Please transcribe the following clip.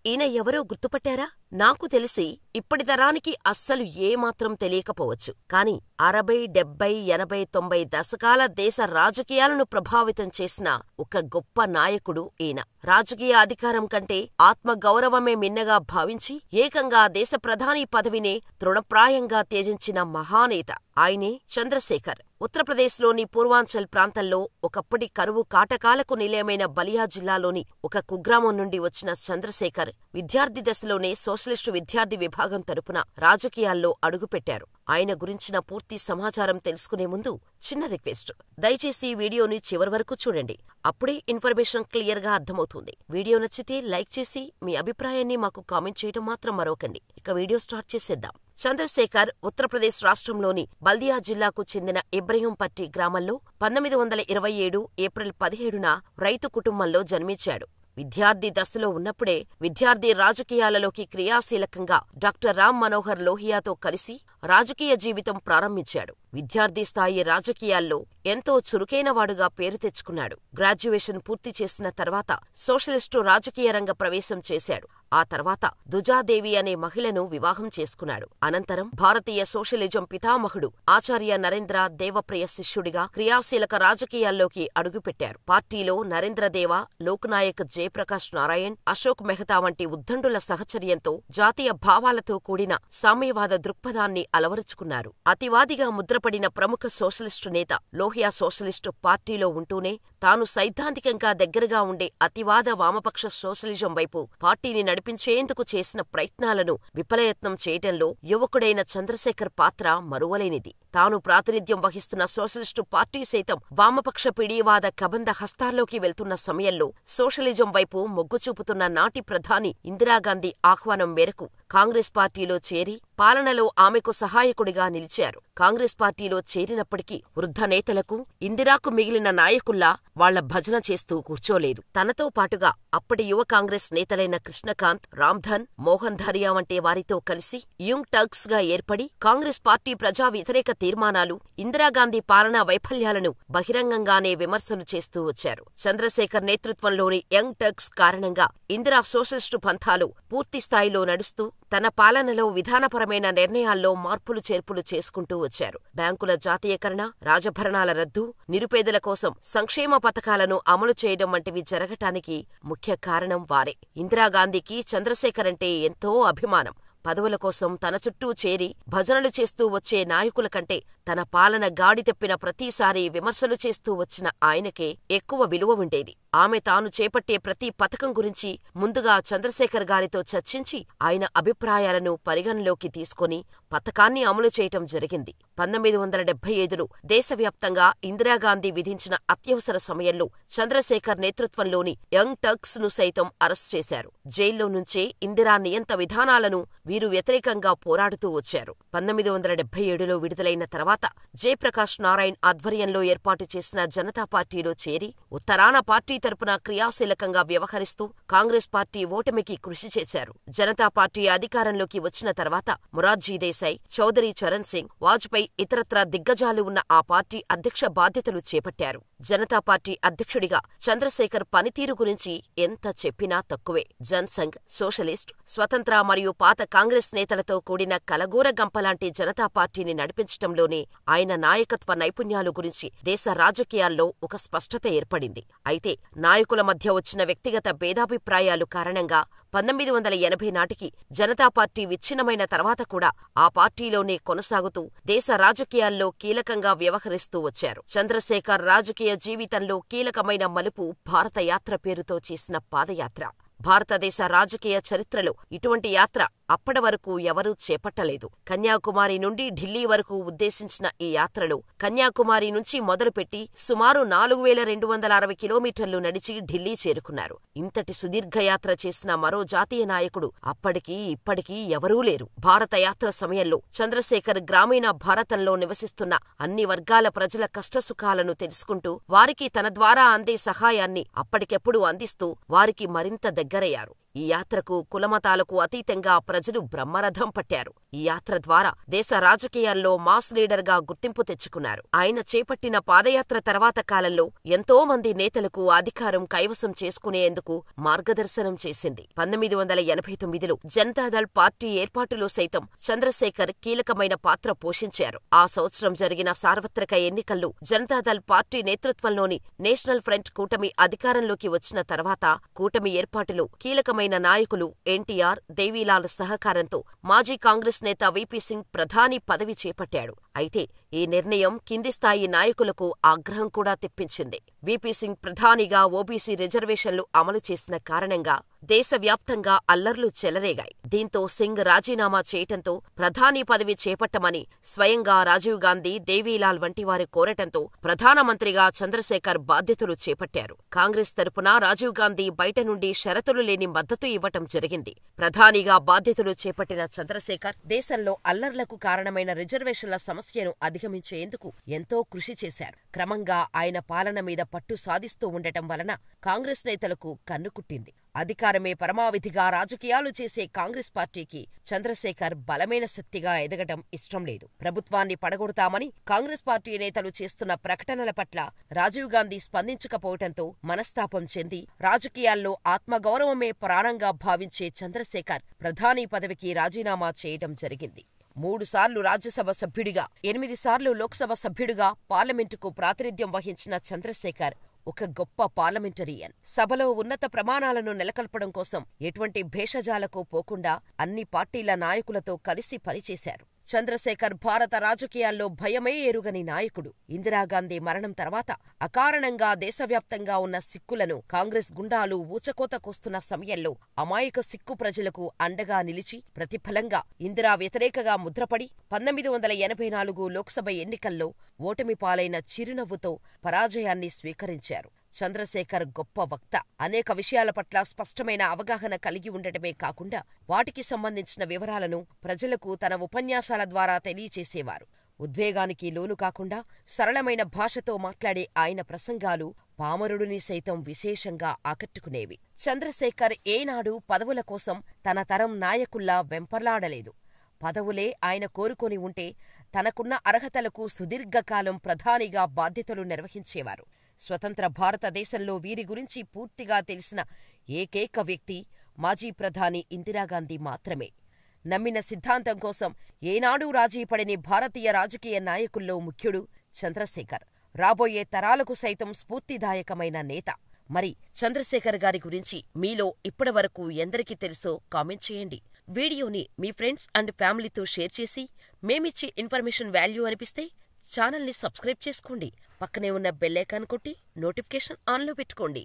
ఈయన ఎవరో గుర్తుపట్టారా? నాకు తెలిసి ఇప్పటి తరానికి అస్సలు ఏమాత్రం తెలియకపోవచ్చు. కాని 60, 70, 80, 90 దశకాల దేశ రాజకీయాలను ప్రభావితం చేసిన ఒక గొప్ప నాయకుడు ఈయన. రాజకీయ అధికారం కంటే ఆత్మగౌరవమే మిన్నగా భావించి ఏకంగా దేశ ప్రధాని పదవినే తృణప్రాయంగా త్యజించిన మహానేత ఆయనే చంద్రశేఖర్. ఉత్తరప్రదేశ్లోని పూర్వాంచల్ ప్రాంతంలో ఒకప్పటి కరువు కాటకాలకు నిలయమైన బలియా జిల్లాలోని ఒక కుగ్రామం నుండి వచ్చిన చంద్రశేఖర్ విద్యార్థి దశలోనే సోషలిస్టు విద్యార్థి విభాగం తరపున రాజకీయాల్లో అడుగుపెట్టారు. ఆయన గురించిన పూర్తి సమాచారం తెలుసుకునే ముందు చిన్న రిక్వెస్ట్. దయచేసి వీడియోని చివరి వరకు చూడండి. అప్పుడే ఇన్ఫర్మేషన్ క్లియర్గా అర్థమవుతుంది. వీడియో నచ్చితే లైక్ చేసి మీ అభిప్రాయాన్ని మాకు కామెంట్ చేయడం మాత్రం మరవకండి. ఇక వీడియో స్టార్ట్ చేసేద్దాం. చంద్రశేఖర్ ఉత్తరప్రదేశ్ రాష్ట్రంలోని బల్దియా జిల్లాకు చెందిన ఇబ్రహీంపట్టి గ్రామంలో 1927 ఏప్రిల్ 17న రైతు కుటుంబంలో జన్మించాడు. విద్యార్థి దశలో ఉన్నప్పుడే విద్యార్థి రాజకీయాలలోకి క్రియాశీలకంగా డాక్టర్ రామ్ మనోహర్ లోహియాతో కలిసి రాజకీయ జీవితం ప్రారంభించాడు. విద్యార్థి స్థాయి రాజకీయాల్లో ఎంతో చురుకైనవాడుగా పేరు తెచ్చుకున్నాడు. గ్రాడ్యుయేషన్ పూర్తి చేసిన తర్వాత సోషలిస్టు రాజకీయ రంగ ప్రవేశం చేశాడు. ఆ తర్వాత దుజాదేవి అనే మహిళను వివాహం చేసుకున్నాడు. అనంతరం భారతీయ సోషలిజం పితామహుడు ఆచార్య నరేంద్ర దేవప్రియ శిష్యుడిగా క్రియాశీలక రాజకీయాల్లోకి అడుగుపెట్టారు. పార్టీలో నరేంద్రదేవ, లోక్నాయక్ జయప్రకాష్ నారాయణ్, అశోక్ మెహతా వంటి ఉద్దండుల సహచర్యంతో జాతీయ భావాలతో కూడిన సామ్యవాద దృక్పథాన్ని అలవరుచుకున్నారు. అతివాదిగా ముద్రపడిన ప్రముఖ సోషలిస్టు నేత లోహియా సోషలిస్టు పార్టీలో ఉంటూనే తాను సైద్ధాంతికంగా దగ్గరగా ఉండే అతివాద వామపక్ష సోషలిజం వైపు పార్టీని నడిపించేందుకు చేసిన ప్రయత్నాలను విఫలయత్నం చేయటంలో యువకుడైన చంద్రశేఖర్ పాత్ర మరువలేనిది. తాను ప్రాతినిధ్యం వహిస్తున్న సోషలిస్టు పార్టీ సైతం వామపక్ష పిడివాద కబంధ హస్తాల్లోకి వెళ్తున్న సమయంలో సోషలిజం వైపు మొగ్గు చూపుతున్న నాటి ప్రధాని ఇందిరాగాంధీ ఆహ్వానం మేరకు కాంగ్రెస్ పార్టీలో చేరి పాలనలో ఆమెకు సహాయకుడిగా నిలిచారు. కాంగ్రెస్ పార్టీలో చేరినప్పటికీ వృద్ధ నేతలకు, ఇందిరాకు మిగిలిన నాయకుల్లా వాళ్ల భజన చేస్తూ కూర్చోలేదు. తనతో పాటుగా అప్పటి యువ కాంగ్రెస్ నేతలైన కృష్ణకాంత్, రామ్ధన్, మోహన్ ధారియా వంటి వారితో కలిసి యంగ్ టర్క్స్ గా ఏర్పడి కాంగ్రెస్ పార్టీ ప్రజా వ్యతిరేక తీర్మానాలు, ఇందిరాగాంధీ పాలనా వైఫల్యాలను బహిరంగంగానే విమర్శలు చేస్తూ వచ్చారు. చంద్రశేఖర్ నేతృత్వంలోని యంగ్ టర్క్స్ కారణంగా ఇందిరా సోషలిస్టు పంథాలు పూర్తిస్థాయిలో నడుస్తూ తన పాలనలో విధానపరమైన నిర్ణయాల్లో మార్పులు చేర్పులు చేసుకుంటూ వచ్చారు. బ్యాంకుల జాతీయకరణ, రాజభరణాల రద్దు, నిరుపేదల కోసం సంక్షేమ పథకాలను అమలు చేయడం వంటివి జరగటానికి ముఖ్య కారణం వారే. ఇందిరాగాంధీకి చంద్రశేఖర్ అంటే ఎంతో అభిమానం. పదవుల కోసం తన చుట్టూ చేరి భజనలు చేస్తూ వచ్చే నాయకుల కంటే తన పాలన గాడి తెప్పిన ప్రతిసారీ విమర్శలు చేస్తూ వచ్చిన ఆయనకే ఎక్కువ విలువ ఉండేది. ఆమె తాను చేపట్టే ప్రతి పథకం గురించి ముందుగా చంద్రశేఖర్ గారితో చర్చించి ఆయన అభిప్రాయాలను పరిగణలోకి తీసుకుని పథకాన్ని అమలు చేయటం జరిగింది. 1975లో దేశవ్యాప్తంగా ఇందిరాగాంధీ విధించిన అత్యవసర సమయంలో చంద్రశేఖర్ నేతృత్వంలోని యంగ్ టర్క్స్ ను సైతం అరెస్ట్ చేశారు. జైల్లో నుంచే ఇందిరా నియంత విధానాలను వీరు వ్యతిరేకంగా పోరాడుతూ వచ్చారు. 1977లో విడుదలైన తర్వాత జయప్రకాష్ నారాయణ్ ఆధ్వర్యంలో ఏర్పాటు చేసిన జనతా పార్టీలో చేరి ఉత్తరాన పార్టీ తరపున క్రియాశీలకంగా వ్యవహరిస్తూ కాంగ్రెస్ పార్టీ ఓటమికి కృషి చేశారు. జనతా పార్టీ అధికారంలోకి వచ్చిన తర్వాత మొరార్జీ దేశాయ్, చౌదరి చరణ్ సింగ్, వాజ్పేయి ఇతరత్రా దిగ్గజాలు ఉన్న ఆ పార్టీ అధ్యక్ష బాధ్యతలు చేపట్టారు. జనతా పార్టీ అధ్యక్షుడిగా చంద్రశేఖర్ పనితీరు గురించి ఎంత చెప్పినా తక్కువే. జన్సంఘ్, సోషలిస్ట్, స్వతంత్ర మరియు పాత కాంగ్రెస్ నేతలతో కూడిన కలగూర గంపలాంటి జనతా పార్టీని నడిపించటంలోనే ఆయన నాయకత్వ నైపుణ్యాలు గురించి దేశ రాజకీయాల్లో ఒక స్పష్టత ఏర్పడింది. అయితే నాయకుల మధ్య వచ్చిన వ్యక్తిగత భేదాభిప్రాయాలు కారణంగా 1980 నాటికి జనతా పార్టీ విచ్ఛిన్నమైన తర్వాత కూడా ఆ పార్టీలోనే కొనసాగుతూ దేశ రాజకీయాల్లో కీలకంగా వ్యవహరిస్తూ వచ్చారు. చంద్రశేఖర్ రాజకీయ జీవితంలో కీలకమైన మలుపు భారత యాత్ర పేరుతో చేసిన పాదయాత్ర. భారతదేశ రాజకీయ చరిత్రలో ఇటువంటి యాత్ర అప్పటి వరకు ఎవరూ చేపట్టలేదు. కన్యాకుమారి నుండి ఢిల్లీ వరకు ఉద్దేశించిన ఈ యాత్రలో కన్యాకుమారి నుంచి మొదలుపెట్టి సుమారు 4260 కిలోమీటర్లు నడిచి ఢిల్లీ చేరుకున్నారు. ఇంతటి సుదీర్ఘయాత్ర చేసిన మరో జాతీయ నాయకుడు అప్పటికీ ఇప్పటికీ ఎవరూ లేరు. భారత యాత్ర సమయంలో చంద్రశేఖర్ గ్రామీణ భారతంలో నివసిస్తున్న అన్ని వర్గాల ప్రజల కష్టసుఖాలను తెలుసుకుంటూ వారికి తన ద్వారా అందే సహాయాన్ని అప్పటికెప్పుడు అందిస్తూ వారికి మరింత దగ్గరయ్యారు. ఈ యాత్రకు కులమతాలకు అతీతంగా ప్రజలు బ్రహ్మరథం పట్టారు. ఈ యాత్ర ద్వారా దేశ రాజకీయాల్లో మాస్ లీడర్గా గుర్తింపు తెచ్చుకున్నారు. ఆయన చేపట్టిన పాదయాత్ర తర్వాత కాలంలో ఎంతో మంది నేతలకు అధికారం కైవసం చేసుకునేందుకు మార్గదర్శనం చేసింది. 1989లో జనతాదళ్ పార్టీ ఏర్పాటులో సైతం చంద్రశేఖర్ కీలకమైన పాత్ర పోషించారు. ఆ సంవత్సరం జరిగిన సార్వత్రిక ఎన్నికల్లో జనతాదళ్ పార్టీ నేతృత్వంలోని నేషనల్ ఫ్రంట్ కూటమి అధికారంలోకి వచ్చిన తర్వాత కూటమి ఏర్పాటులో కీలకమైన నాయకులు ఎన్టీఆర్, దేవీలాల్ సహకారంతో మాజీ కాంగ్రెస్ నేత వీపీ సింగ్ ప్రధాని పదవి చేపట్టాడు. అయితే ఈ నిర్ణయం కింది స్థాయి నాయకులకు ఆగ్రహం కూడా తెప్పించింది. వీపీ సింగ్ ప్రధానిగా ఓబీసీ రిజర్వేషన్లు అమలు చేసిన కారణంగా దేశవ్యాప్తంగా అల్లర్లు చెలరేగాయి. దీంతో సింగ్ రాజీనామా చేయటంతో ప్రధాని పదవి చేపట్టమని స్వయంగా రాజీవ్ గాంధీ, దేవీలాల్ వంటి వారు కోరటంతో ప్రధానమంత్రిగా చంద్రశేఖర్ బాధ్యతలు చేపట్టారు. కాంగ్రెస్ తరపున రాజీవ్ గాంధీ బయట నుండి షరతులు లేని మద్దతు ఇవ్వటం జరిగింది. ప్రధానిగా బాధ్యతలు చేపట్టిన చంద్రశేఖర్ దేశంలో అల్లర్లకు కారణమైన రిజర్వేషన్ల సమస్యను అధిగమించేందుకు ఎంతో కృషి చేశారు. క్రమంగా ఆయన పాలన మీద పట్టు సాధిస్తూ ఉండటం వలన కాంగ్రెస్ నేతలకు కన్నుకుట్టింది. అధికారమే పరమావధిగా రాజకీయాలు చేసే కాంగ్రెస్ పార్టీకి చంద్రశేఖర్ బలమైన శక్తిగా ఎదగటం ఇష్టం లేదు. ప్రభుత్వాన్ని పడగొడతామని కాంగ్రెస్ పార్టీ నేతలు చేస్తున్న ప్రకటనల పట్ల రాజీవ్ గాంధీ స్పందించకపోవటంతో మనస్తాపం చెంది రాజకీయాల్లో ఆత్మగౌరవమే ప్రాణంగా భావించే చంద్రశేఖర్ ప్రధాని పదవికి రాజీనామా చేయటం జరిగింది. 3 సార్లు రాజ్యసభ సభ్యుడిగా, 8 సార్లు లోక్సభ సభ్యుడిగా పార్లమెంటుకు ప్రాతినిధ్యం వహించిన చంద్రశేఖర్ ఒక గొప్ప పార్లమెంటరియన్. సభలో ఉన్నత ప్రమాణాలను నెలకొల్పడం కోసం ఎటువంటి భేషజాలకు పోకుండా అన్ని పార్టీల నాయకులతో కలిసి పనిచేశారు. చంద్రశేఖర్ భారత రాజకీయాల్లో భయమే ఎరుగని నాయకుడు. ఇందిరాగాంధీ మరణం తర్వాత అకారణంగా దేశవ్యాప్తంగా ఉన్న సిక్కులను కాంగ్రెస్ గుండాలు ఊచకోత కోస్తున్న సమయంలో అమాయక సిక్కు ప్రజలకు అండగా నిలిచి ప్రతిఫలంగా ఇందిరా వ్యతిరేకగా ముద్రపడి 1984 లోక్సభ ఎన్నికల్లో ఓటమి పాలైన చిరునవ్వుతో పరాజయాన్ని స్వీకరించారు. చంద్రశేఖర్ గొప్ప వక్త. అనేక విషయాల పట్ల స్పష్టమైన అవగాహన కలిగి ఉండటమే కాకుండా వాటికి సంబంధించిన వివరాలను ప్రజలకు తన ఉపన్యాసాల ద్వారా తెలియచేసేవారు. ఉద్వేగానికి లోను కాకుండా సరళమైన భాషతో మాట్లాడే ఆయన ప్రసంగాలు పామరుడిని సైతం విశేషంగా ఆకట్టుకునేవి. చంద్రశేఖర్ ఏనాడు పదవుల కోసం తన తరం నాయకుల్లా వెంపర్లాడలేదు. పదవులే ఆయన కోరుకొని ఉంటే తనకున్న అర్హతలకు సుదీర్ఘకాలం ప్రధానిగా బాధ్యతలు నిర్వహించేవారు. స్వతంత్ర భారతదేశంలో వీరి గురించి పూర్తిగా తెలిసిన ఏకైక వ్యక్తి మాజీ ప్రధాని ఇందిరాగాంధీ మాత్రమే. నమ్మిన సిద్ధాంతం కోసం ఏనాడూ రాజీపడని భారతీయ రాజకీయ నాయకుల్లో ముఖ్యుడు చంద్రశేఖర్. రాబోయే తరాలకు సైతం స్ఫూర్తిదాయకమైన నేత. మరి చంద్రశేఖర్ గారి గురించి మీలో ఇప్పటివరకు ఎందరికీ తెలుసో కామెంట్ చేయండి. వీడియోని మీ ఫ్రెండ్స్ అండ్ ఫ్యామిలీతో షేర్ చేసి మేమిచ్చే ఇన్ఫర్మేషన్ వాల్యూ అనిపిస్తే ఛానల్ని సబ్స్క్రైబ్ చేసుకోండి. పక్కనే ఉన్న బెల్ ఐకాన్ కొట్టి నోటిఫికేషన్ ఆన్లో పెట్టుకోండి.